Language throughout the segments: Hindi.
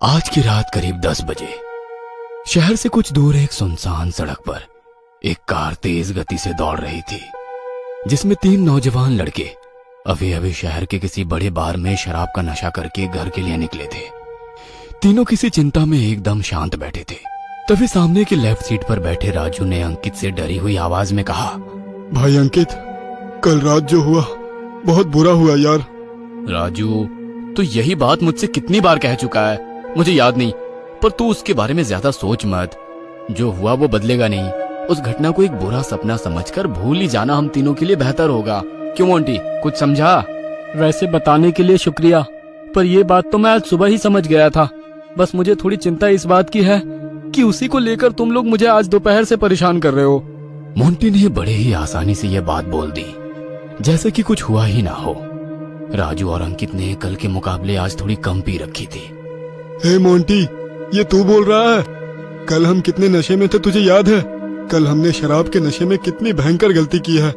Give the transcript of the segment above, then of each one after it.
आज की रात करीब 10 बजे शहर से कुछ दूर एक सुनसान सड़क पर एक कार तेज गति से दौड़ रही थी, जिसमें 3 नौजवान लड़के अभी अभी शहर के किसी बड़े बार में शराब का नशा करके घर के लिए निकले थे। तीनों किसी चिंता में एकदम शांत बैठे थे। तभी सामने की लेफ्ट सीट पर बैठे राजू ने अंकित से डरी हुई आवाज में कहा, भाई अंकित, कल रात जो हुआ बहुत बुरा हुआ यार। राजू, तो यही बात मुझसे कितनी बार कह चुका है, मुझे याद नहीं, पर तू उसके बारे में ज्यादा सोच मत। जो हुआ वो बदलेगा नहीं। उस घटना को एक बुरा सपना समझकर भूल ही जाना हम तीनों के लिए बेहतर होगा। क्यों मोंटी, कुछ समझा? वैसे बताने के लिए शुक्रिया, पर ये बात तो मैं आज सुबह ही समझ गया था। बस मुझे थोड़ी चिंता इस बात की है कि उसी को लेकर तुम लोग मुझे आज दोपहर से परेशान कर रहे हो। मोंटी ने बड़े ही आसानी से यह बात बोल दी, जैसे कि कुछ हुआ ही ना हो। राजू और अंकित ने कल के मुकाबले आज थोड़ी कम पी रखी थी। हे मोंटी, ये तू बोल रहा है? कल हम कितने नशे में थे तुझे याद है? कल हमने शराब के नशे में कितनी भयंकर गलती की है,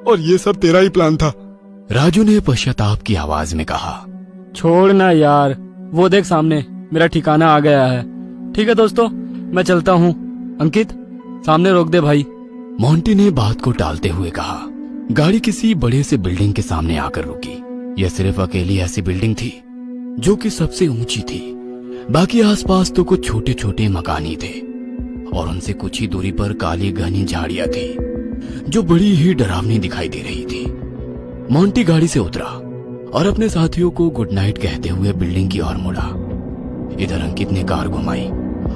और ये सब तेरा ही प्लान था। राजू ने पश्चाताप की आवाज में कहा। छोड़ ना यार, वो देख सामने मेरा ठिकाना आ गया है। ठीक है दोस्तों, मैं चलता हूँ। अंकित, सामने रोक दे भाई। मोंटी ने बात को टालते हुए कहा। गाड़ी किसी बड़े से बिल्डिंग के सामने आकर रुकी। यह सिर्फ अकेली ऐसी बिल्डिंग थी जो कि सबसे ऊंची थी। बाकी आसपास तो कुछ छोटे छोटे मकान ही थे, और उनसे कुछ ही दूरी पर काली घनी झाड़ियां थी जो बड़ी ही डरावनी दिखाई दे रही थी। मोंटी गाड़ी से उतरा और अपने साथियों को गुड नाइट कहते हुए बिल्डिंग की ओर मुड़ा। इधर अंकित ने कार घुमाई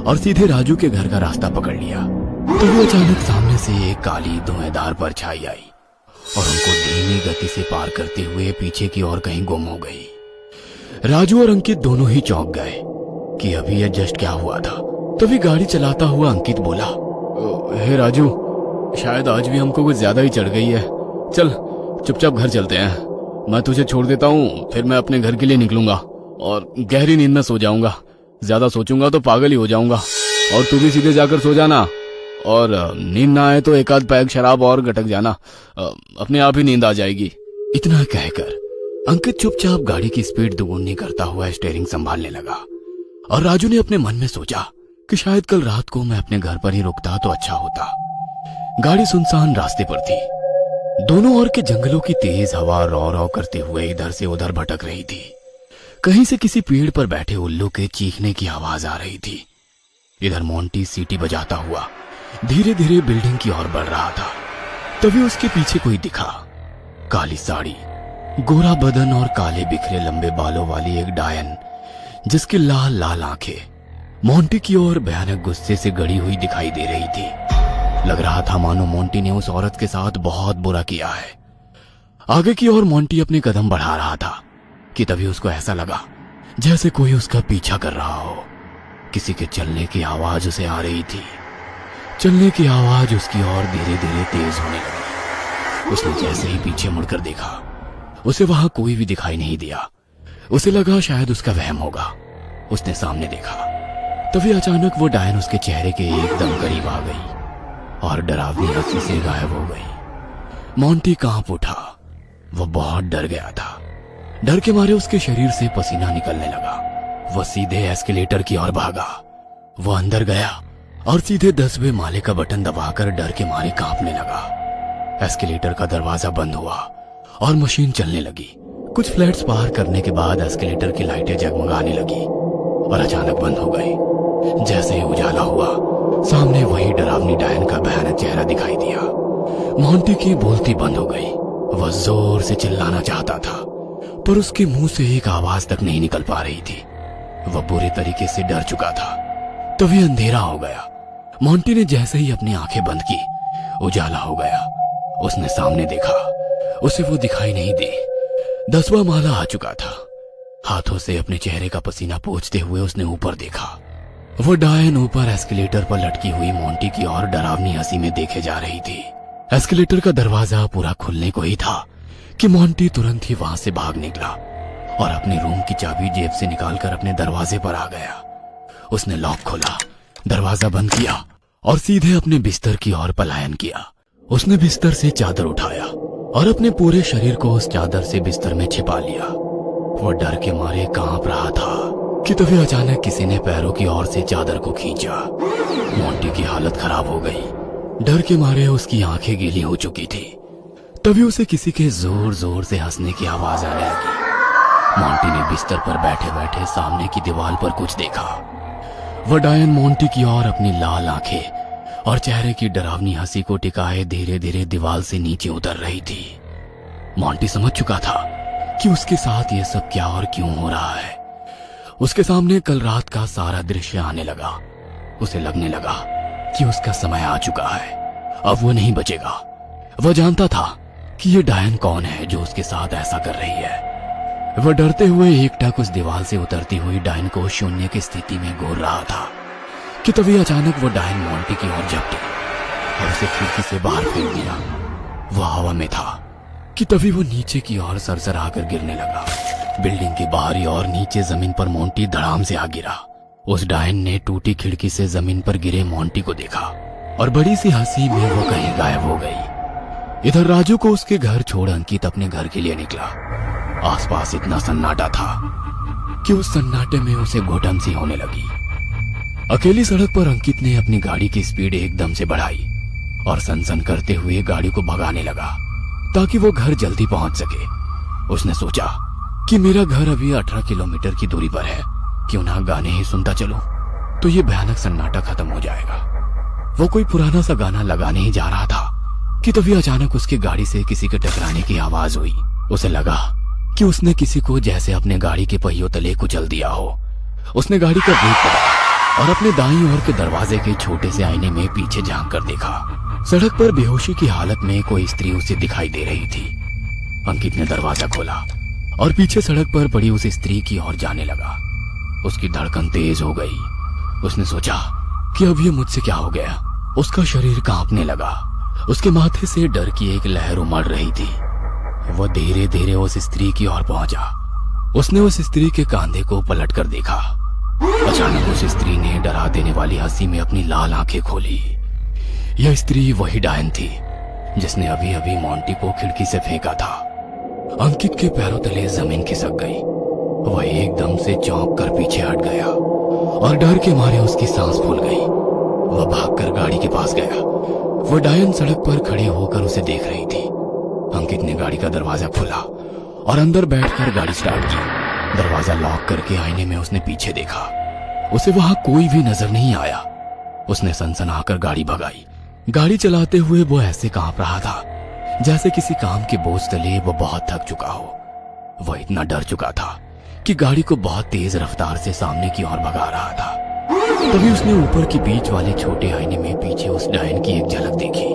और सीधे राजू के घर का रास्ता पकड़ लिया। तो अचानक सामने से एक काली धुएंधार परछाई आई और उनको धीमी गति से पार करते हुए पीछे की ओर कहीं गुम हो गई। राजू और अंकित दोनों ही चौंक गए कि अभी यह जस्ट क्या हुआ था। तभी गाड़ी चलाता हुआ अंकित बोला, हे राजू, शायद आज भी हमको कुछ ज्यादा ही चढ़ गई है। चल चुपचाप घर चलते हैं। मैं तुझे छोड़ देता हूँ, फिर मैं अपने घर के लिए निकलूंगा और गहरी नींद में सो जाऊंगा। ज्यादा सोचूंगा तो पागल ही हो जाऊंगा, और तू भी सीधे जाकर सो जाना, और नींद ना आए तो एक आध पैग शराब और गटक जाना, अपने आप ही नींद आ जाएगी। इतना कहकर अंकित चुपचाप गाड़ी की स्पीड दुगुनी करता हुआ स्टीयरिंग संभालने लगा। और राजू ने अपने मन में सोचा कि शायद कल रात को मैं अपने घर पर ही रुकता तो अच्छा होता। गाड़ी सुनसान रास्ते पर थी। दोनों ओर के जंगलों की तेज हवा रौ रौ करते हुए इधर से उधर भटक रही थी। कहीं से किसी पेड़ पर बैठे उल्लू के चीखने की आवाज आ रही थी। इधर मोंटी सीटी बजाता हुआ धीरे धीरे बिल्डिंग की ओर बढ़ रहा था। तभी उसके पीछे कोई दिखा। काली साड़ी, गोरा बदन और काले बिखरे लंबे बालों वाली एक डायन, जिसकी लाल लाल आंखें मोंटी की ओर भयानक गुस्से से गड़ी हुई दिखाई दे रही थी। लग रहा था मानो मोंटी ने उस औरत के साथ बहुत बुरा किया है। आगे की ओर मोंटी अपने कदम बढ़ा रहा था कि तभी उसको ऐसा लगा जैसे कोई उसका पीछा कर रहा हो। किसी के चलने की आवाज उसे आ रही थी। चलने की आवाज उसकी ओर धीरे धीरे तेज होने लगी। उसने जैसे ही पीछे मुड़कर देखा, उसे वहां कोई भी दिखाई नहीं दिया। उसे लगा शायद उसका वहम होगा। उसने सामने देखा, तभी अचानक वो डायन उसके चेहरे के एकदम करीब आ गई और डरावनी हंसी से गायब हो गई। मोंटी कांप उठा। वो बहुत डर गया था। डर के मारे उसके शरीर से पसीना निकलने लगा। वो सीधे एस्केलेटर की ओर भागा। वो अंदर गया और सीधे 10वें माले का बटन दबाकर डर के मारे कांपने लगा। एस्केलेटर का दरवाजा बंद हुआ और मशीन चलने लगी। कुछ फ्लैट्स पार करने के बाद एस्केलेटर की लाइटें जगमगाने लगी और अचानक बंद हो गई। जैसे ही उजाला हुआ, सामने वही डरावनी डायन का भयानक चेहरा दिखाई दिया। मोंटी की बोलती बंद हो गई। वह जोर से चिल्लाना चाहता था, पर उसके मुंह से एक आवाज तक नहीं निकल पा रही थी। वह बुरे तरीके से डर चुका था। तभी अंधेरा हो गया। मोंटी ने जैसे ही अपनी आंखें बंद की, उजाला हो गया। उसने सामने देखा, उसे वो दिखाई नहीं दी। 10वां माला आ चुका था। हाथों से अपने चेहरे का पसीना पोंछते हुए उसने ऊपर देखा। वो डायन ऊपर एस्केलेटर पर लटकी हुई मोंटी की ओर डरावनी हंसी में देखे जा रही थी। एस्केलेटर का दरवाजा पूरा खुलने को ही था कि मोंटी तुरंत ही वहां से भाग निकला और अपने रूम की चाबी जेब से निकालकर अपने दरवाजे पर आ गया। उसने लॉक खोला, दरवाजा बंद किया और सीधे अपने बिस्तर की ओर पलायन किया। उसने बिस्तर से चादर उठाया और अपने पूरे शरीर को उस चादर से बिस्तर में छिपा लिया। वो डर के मारे कांप रहा था। कि तभी अचानक किसी ने पैरों की ओर से चादर को खींचा। मोंटी की हालत खराब हो गई। डर के मारे उसकी आंखें गीली हो चुकी थी। तभी उसे किसी के जोर जोर से हंसने की आवाज आने लगी। मोंटी ने बिस्तर पर बैठे बैठे सामने की दीवार पर कुछ देखा। वह डायन मोंटी की ओर अपनी लाल आंखें और चेहरे की डरावनी हंसी को टिकाए धीरे धीरे दीवार से नीचे उतर रही थी। मोंटी समझ चुका था कि उसके साथ ये सब क्या और क्यों हो रहा है। उसके सामने कल रात का सारा दृश्य आने लगा। उसे लगने लगा कि उसका समय आ चुका है, अब वो नहीं बचेगा। वह जानता था कि ये डायन कौन है जो उसके साथ ऐसा कर रही है। वह डरते हुए एकटक उस दीवार से उतरती हुई डायन को शून्य की स्थिति में घूर रहा था कि तभी अचानक वो डायन मोंटी की ओर झपटी और उसे खिड़की से बाहर फेंक दिया। वह हवा में था कि तभी वो नीचे की ओर सरसरा कर गिरने लगा। बिल्डिंग के बाहरी और नीचे जमीन पर मोंटी धड़ाम से आ गिरा। उस डायन ने टूटी खिड़की से जमीन पर गिरे मोंटी को देखा और बड़ी सी हंसी में वो कहीं गायब हो गई। इधर राजू को उसके घर छोड़ अंकित अपने घर के लिए निकला। आसपास इतना सन्नाटा था कि उस सन्नाटे में उसे घुटन सी होने लगी। अकेली सड़क पर अंकित ने अपनी गाड़ी की स्पीड एकदम से बढ़ाई और सनसन करते हुए गाड़ी को भगाने लगा ताकि वो घर जल्दी पहुंच सके। उसने सोचा कि मेरा घर अभी 18 किलोमीटर की दूरी पर है, क्यों ना गाने ही सुनता चलूं, तो ये भयानक सन्नाटा खत्म हो जाएगा। वो कोई पुराना सा गाना लगाने ही जा रहा था कि तभी अचानक उसकी गाड़ी से किसी के टकराने की आवाज हुई। उसे लगा कि उसने किसी को जैसे अपने गाड़ी के पहियों तले कुचल दिया हो। उसने गाड़ी का ब्रेक पकड़ा और अपने दाईं ओर के दरवाजे के छोटे से आईने में पीछे झांक कर देखा। सड़क पर बेहोशी की हालत में कोई स्त्री उसे दिखाई दे रही थी। अंकित ने दरवाजा खोला और पीछे सड़क पर पड़ी उस स्त्री की ओर जाने लगा। उसकी धड़कन तेज हो गई। उसने सोचा कि अब ये मुझसे क्या हो गया। उसका शरीर कांपने लगा। उसके माथे से डर की एक लहर उमड़ रही थी। वह धीरे धीरे उस स्त्री की ओर पहुंचा। उसने उस स्त्री के कांधे को पलट कर देखा। अचानक उस स्त्री ने डरा देने वाली हंसी में अपनी लाल आंखें खोली। यह स्त्री वही डायन थी जिसने अभी अभी मोंटी को खिड़की से फेंका था। अंकित के पैरों तले जमीन खिसक गई। वह एकदम से चौंक कर पीछे हट गया और डर के मारे उसकी सांस फूल गई। वह भागकर गाड़ी के पास गया। वह डायन सड़क पर खड़ी होकर उसे देख रही थी। अंकित ने गाड़ी का दरवाजा खोला और अंदर बैठकर गाड़ी स्टार्ट की। दरवाजा लॉक करके आईने में उसने पीछे देखा। उसे वहां कोई भी नजर नहीं आया। उसने सनसनाकर गाड़ी भगाई। गाड़ी चलाते हुए वो ऐसे कांप रहा था जैसे किसी काम के बोझ तले वो बहुत थक चुका हो। वह इतना डर चुका था कि गाड़ी को बहुत तेज रफ्तार से सामने की ओर भगा रहा था। तभी उसने ऊपर की बीच वाले छोटे आईने में पीछे उस डायन की एक झलक देखी।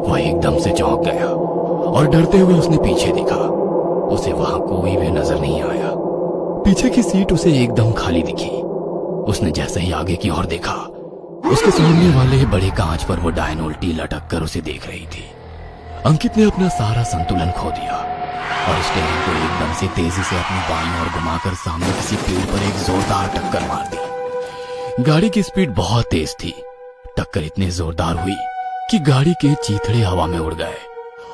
वह एकदम से चौंक गया और डरते हुए उसने पीछे देखा। उसे वहां कोई भी नजर नहीं आया। पीछे की सीट उसे एकदम खाली दिखी। उसने जैसे ही आगे की ओर देखा, उसके सामने वाले बड़े कांच पर वो डायन उल्टी लटक कर उसे देख रही थी। अंकित ने अपना सारा संतुलन खो दिया और स्टीयरिंग को एकदम से तेजी से अपनी बाईं ओर घुमाकर सामने किसी पेड़ पर एक जोरदार टक्कर मार दी। गाड़ी की स्पीड बहुत तेज थी। टक्कर इतनी जोरदार हुई कि गाड़ी के चीथड़े हवा में उड़ गए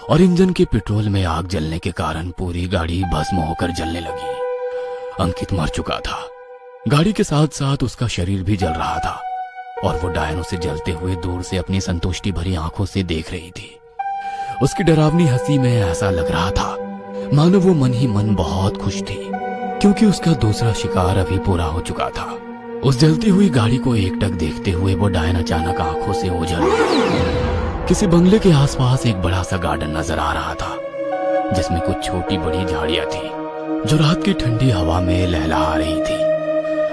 और इंजन के पेट्रोल में आग जलने के कारण पूरी गाड़ी भस्म होकर जलने लगी। अंकित मर चुका था। गाड़ी के साथ साथ उसका शरीर भी जल रहा था और वो डायन उसे जलते हुए दूर से अपनी संतुष्टि भरी आंखों से देख रही थी। उसकी डरावनी हंसी में ऐसा लग रहा था मानो वो मन ही मन बहुत खुश थी, क्योंकि उसका दूसरा शिकार अभी पूरा हो चुका था। उस जलती हुई गाड़ी को एकटक देखते हुए वो डायन अचानक आंखों से ओझल हो गई। किसी बंगले के आसपास एक बड़ा सा गार्डन नजर आ रहा था जिसमें कुछ छोटी बड़ी झाड़ियां थी जो रात की ठंडी हवा में लहलहा रही थी।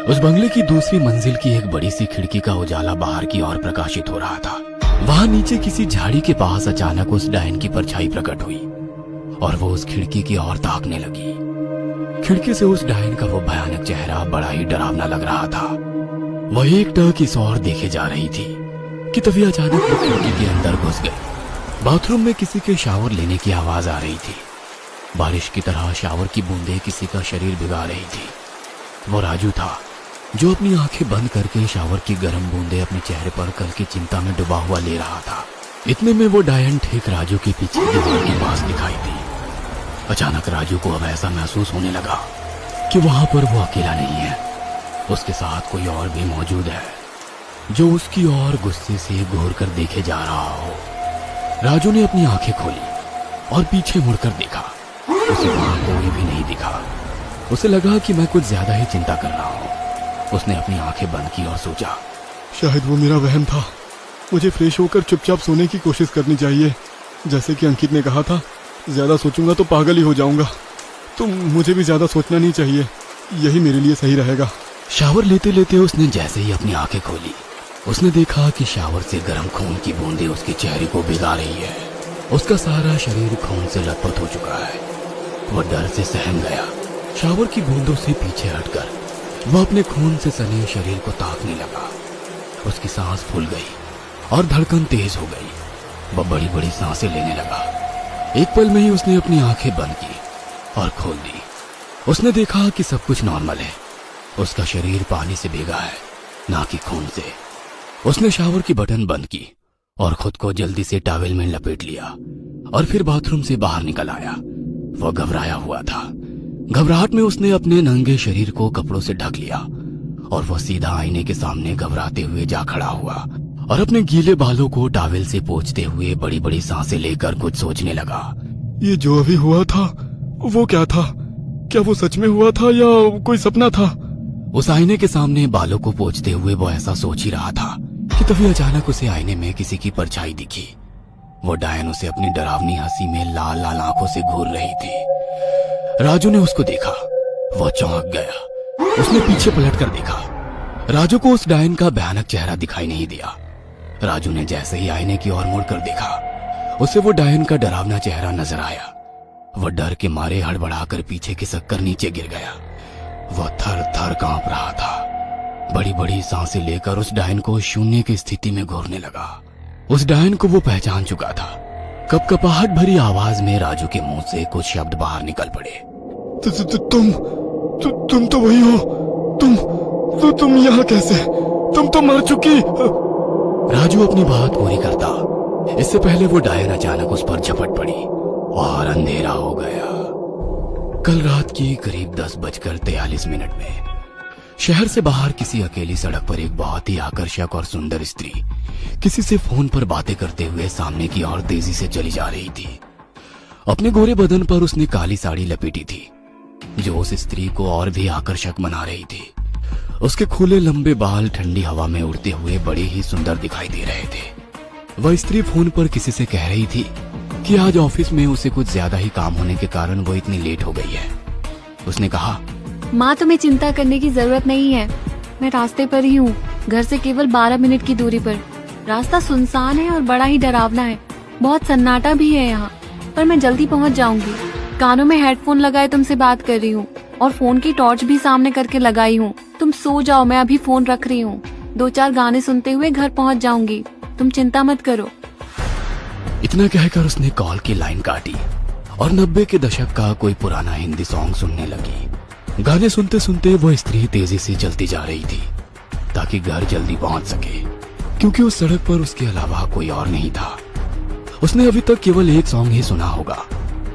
उस बंगले की दूसरी मंजिल की एक बड़ी सी खिड़की का उजाला बाहर की ओर प्रकाशित हो रहा था। वहां नीचे किसी झाड़ी के पास अचानक उस डायन की परछाई प्रकट हुई और वो उस खिड़की की ओर ताकने लगी। खिड़की से उस डायन का वो भयानक चेहरा बड़ा ही डरावना लग रहा था। वह एकटक इस ओर देखे जा रही थी कि तभी अचानक वो खिड़की के अंदर घुस गई। बाथरूम में किसी के शावर लेने की आवाज आ रही थी। बारिश की तरह शावर की बूंदें किसी का शरीर भिगा रही थी। वो राजू था जो अपनी आंखें बंद करके शावर की गर्म बूंदें अपने चेहरे पर कल की चिंता में डूबा हुआ ले रहा था। इतने में वो डायन ठीक राजू के पीछे दीवार के पास दिखाई दी। अचानक राजू को अब ऐसा महसूस होने लगा कि वहां पर वो अकेला नहीं है। उसके साथ कोई और भी मौजूद है जो उसकी ओर गुस्से से घूर कर देखे जा रहा हो। राजू ने अपनी आंखें खोली और पीछे मुड़कर देखा। उसे वहां कोई भी नहीं दिखा। उसे लगा कि मैं कुछ ज्यादा ही चिंता कर रहा हूं। उसने अपनी आंखें बंद की और सोचा, शायद वो मेरा वहम था। मुझे फ्रेश होकर चुपचाप सोने की कोशिश करनी चाहिए। जैसे कि अंकित ने कहा था, ज्यादा सोचूंगा तो पागल ही हो जाऊंगा। तो मुझे भी ज्यादा सोचना नहीं चाहिए, यही मेरे लिए सही रहेगा। शावर लेते लेते उसने जैसे ही अपनी आंखें खोली, उसने देखा कि शावर से गर्म खून की बूंदें उसके चेहरे को भिगा रही है। उसका सारा शरीर खून से लथपथ हो चुका है। वह डर से सहम गया। शावर की बूंदों से पीछे हटकर वह अपने खून से सने शरीर को ताकने लगा। उसकी सांस फूल गई और धड़कन तेज हो गई। वह बड़ी बड़ी सांसें लेने लगा। एक पल में ही उसने अपनी आंखें बंद की और खोल दी। उसने देखा कि सब कुछ नॉर्मल है। उसका शरीर पानी से भीगा है, ना कि खून से। उसने शावर की बटन बंद की और खुद को जल्दी से टॉवेल में लपेट लिया और फिर बाथरूम से बाहर निकल आया। वह घबराया हुआ था। घबराहट में उसने अपने नंगे शरीर को कपड़ों से ढक लिया और वह सीधा आईने के सामने घबराते हुए जा खड़ा हुआ और अपने गीले बालों को टॉवेल से पोंछते हुए बड़ी बड़ी सांसें लेकर कुछ सोचने लगा। ये जो अभी हुआ था वो क्या था? क्या वो सच में हुआ था या कोई सपना था? उस आईने के सामने बालों को पोंछते हुए वो ऐसा सोच ही रहा था कि तभी अचानक उसे आईने में किसी की परछाई दिखी। वो डायन उसे अपनी डरावनी हंसी में लाल लाल आंखों से घूर रही थी। राजू ने उसको देखा। वो चौंक गया। उसने पीछे पलटकर देखा। राजू को उस डायन का भयानक चेहरा दिखाई नहीं दिया। राजू ने जैसे ही आईने की ओर मुड़कर देखा, उसे वो डायन का डरावना चेहरा नजर आया। वह डर के मारे हड़बड़ाकर पीछे खिसक कर नीचे गिर गया। वह थर थर कांप रहा था। बड़ी बड़ी सांसें लेकर उस डायन को शून्य की स्थिति में घूरने लगा। उस डायन को वो पहचान चुका था। कपकपाहट भरी आवाज में राजू के मुंह से कुछ शब्द बाहर निकल पड़े। तुम तो वही हो। तुम यहाँ कैसे? तुम तो मर चुकी। राजू अपनी बात पूरी करता, इससे पहले वो डायन अचानक उस पर झपट पड़ी और अंधेरा हो गया। कल रात की करीब 10:43 में शहर से बाहर किसी अकेली सड़क पर एक बहुत ही आकर्षक और सुंदर स्त्री किसी से फोन पर बातें करते हुए सामने की ओर तेजी से चली जा रही थी। अपने गोरे बदन पर उसने काली साड़ी लपेटी थी जो उस स्त्री को और भी आकर्षक बना रही थी। उसके खुले लंबे बाल ठंडी हवा में उड़ते हुए बड़े ही सुंदर दिखाई दे रहे थे। वह स्त्री फोन पर किसी से कह रही थी कि आज ऑफिस में उसे कुछ ज्यादा ही काम होने के कारण वो इतनी लेट हो गई है। उसने कहा, माँ तुम्हें चिंता करने की जरूरत नहीं है, मैं रास्ते पर ही हूँ, घर से केवल 12 मिनट की दूरी पर। रास्ता सुनसान है और बड़ा ही डरावना है, बहुत सन्नाटा भी है यहाँ, पर मैं जल्दी पहुँच जाऊंगी। कानों में हेडफोन लगाए तुमसे बात कर रही हूँ और फोन की टॉर्च भी सामने करके लगाई हूँ। तुम सो जाओ, मैं अभी फोन रख रही हूँ। 2-4 गाने सुनते हुए घर पहुँच जाऊंगी, तुम चिंता मत करो। इतना कहकर उसने कॉल की लाइन काटी और 90 के दशक का कोई पुराना हिंदी सॉन्ग सुनने लगी। गाने सुनते सुनते वो स्त्री तेजी से चलती जा रही थी ताकि घर जल्दी पहुंच सके, क्योंकि उस सड़क पर उसके अलावा कोई और नहीं था। उसने अभी तक केवल एक सॉन्ग ही सुना होगा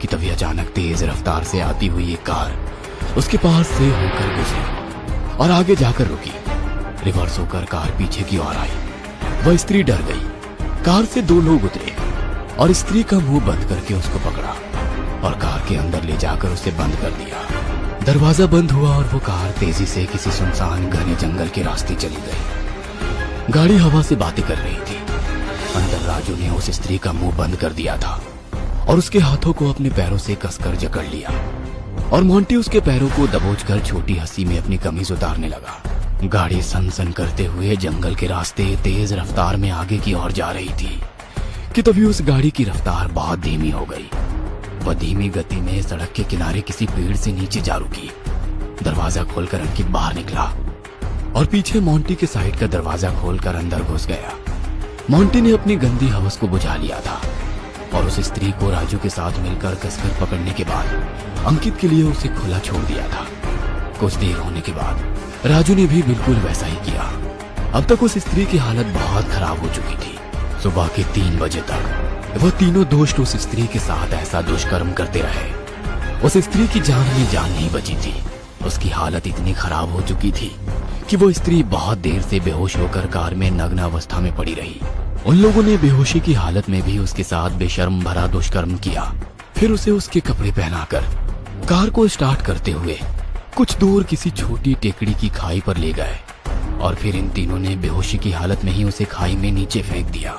कि तभी अचानक तेज रफ्तार से आती हुई एक कार उसके पास से होकर गुजरी और आगे जाकर रुकी। रिवर्स होकर कार पीछे की ओर आई। वह स्त्री डर गई। कार से 2 लोग उतरे और स्त्री का मुंह बंद करके उसको पकड़ा और कार के अंदर ले जाकर उसे बंद कर दिया। दरवाजा बंद हुआ और वो कार तेजी से किसी सुनसान घने जंगल के रास्ते चली गई। गाड़ी हवा से बातें कर रही थी। अंदर राजू ने उस स्त्री का मुंह बंद कर दिया था और उसके हाथों को अपने पैरों से कसकर जकड़ लिया और मोंटी उसके पैरों को दबोचकर छोटी हंसी में अपनी कमीज उतारने लगा। गाड़ी सन सन करते हुए जंगल के रास्ते तेज रफ्तार में आगे की ओर जा रही थी कि तभी उस गाड़ी की रफ्तार बहुत धीमी हो गई। वह धीमी गति में सड़क के किनारे किसी पेड़ से नीचे जा रुकी। दरवाजा खोलकर अंकित बाहर निकला और पीछे मोंटी के साइड का दरवाजा खोलकर अंदर घुस गया। मोंटी ने अपनी गंदी हवस को बुझा लिया था और उस स्त्री को राजू के साथ मिलकर कसकर पकड़ने के बाद अंकित के लिए उसे खुला छोड़ दिया था। कुछ देर होने के बाद राजू ने भी बिल्कुल वैसा ही किया। अब तक उस स्त्री की हालत बहुत खराब हो चुकी थी। सुबह के 3 बजे तक वह तीनों दोस्त उस स्त्री के साथ ऐसा दुष्कर्म करते रहे। उस स्त्री की जान में जान नहीं बची थी। उसकी हालत इतनी खराब हो चुकी थी कि वो स्त्री बहुत देर से बेहोश होकर कार में नग्न अवस्था में पड़ी रही। उन लोगों ने बेहोशी की हालत में भी उसके साथ बेशर्म भरा दुष्कर्म किया। फिर उसे उसके कपड़े पहनाकर कार को स्टार्ट करते हुए कुछ दूर किसी छोटी टेकड़ी की खाई पर ले गए और फिर इन तीनों ने बेहोशी की हालत में ही उसे खाई में नीचे फेंक दिया।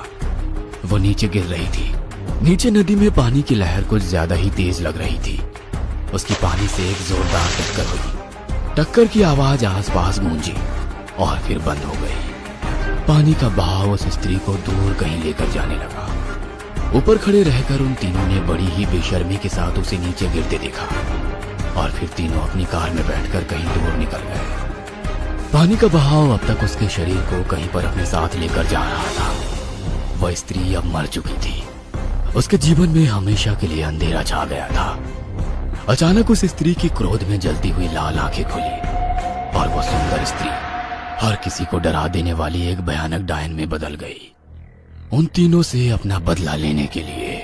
वो नीचे गिर रही थी। नीचे नदी में पानी की लहर कुछ ज्यादा ही तेज लग रही थी। उसकी पानी से एक जोरदार टक्कर हुई। टक्कर की आवाज आसपास गूंजी और फिर बंद हो गई। पानी का बहाव उस स्त्री को दूर कहीं लेकर जाने लगा। ऊपर खड़े रहकर उन तीनों ने बड़ी ही बेशर्मी के साथ उसे नीचे गिरते देखा और फिर तीनों अपनी कार में बैठकर कहीं दूर निकल गए। पानी का बहाव अब तक उसके शरीर को कहीं पर अपने साथ लेकर जा रहा था। वह स्त्री अब मर चुकी थी। उसके जीवन में हमेशा के लिए अंधेरा छा गया था। अचानक उस स्त्री की क्रोध में जलती हुई लाल आंखें खुली और वो सुंदर स्त्री हर किसी को डरा देने वाली एक भयानक डायन में बदल गई, उन तीनों से अपना बदला लेने के लिए।